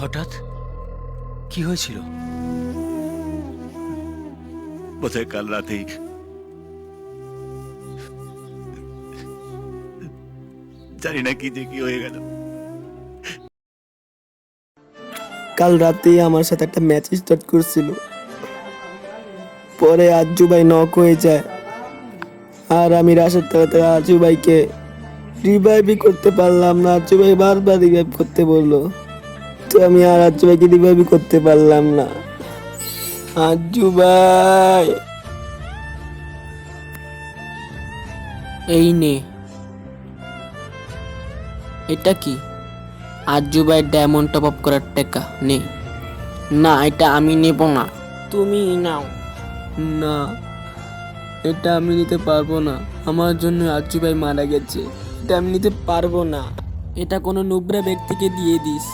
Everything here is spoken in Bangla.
হঠাৎ কি হয়েছিল? বোধহয় কাল রাতেই জানি না কি যে কি হয়ে গেল। কাল রাতেই আমার সাথে একটা ম্যাচ স্টার্ট করছিল, পরে আজ্জু ভাই নক হয়ে যায় আর আমি রাশের তাড়াতে আজ্জু ভাইকে রিভাইভই করতে পারলাম না। আজ্জু ভাই বারবার রিভাইভ করতে বললো, তো আমি আর আজ্জু ভাইকে রিভাইভই করতে পারলাম না। আজ্জু ভাই, এই নে, এটা কি? আজ্জু ভাই ডায়মন্ড টপ আপ করার টাকা নে। না, এটা আমি নেব না, তুমি নাও। না, এটা আমি নিতে পারবো না। আমার জন্য আজ্জু ভাই মারা গেছে, এটা আমি নিতে পারবো না। এটা কোনো নুবরা ব্যক্তিকে দিয়ে দিস।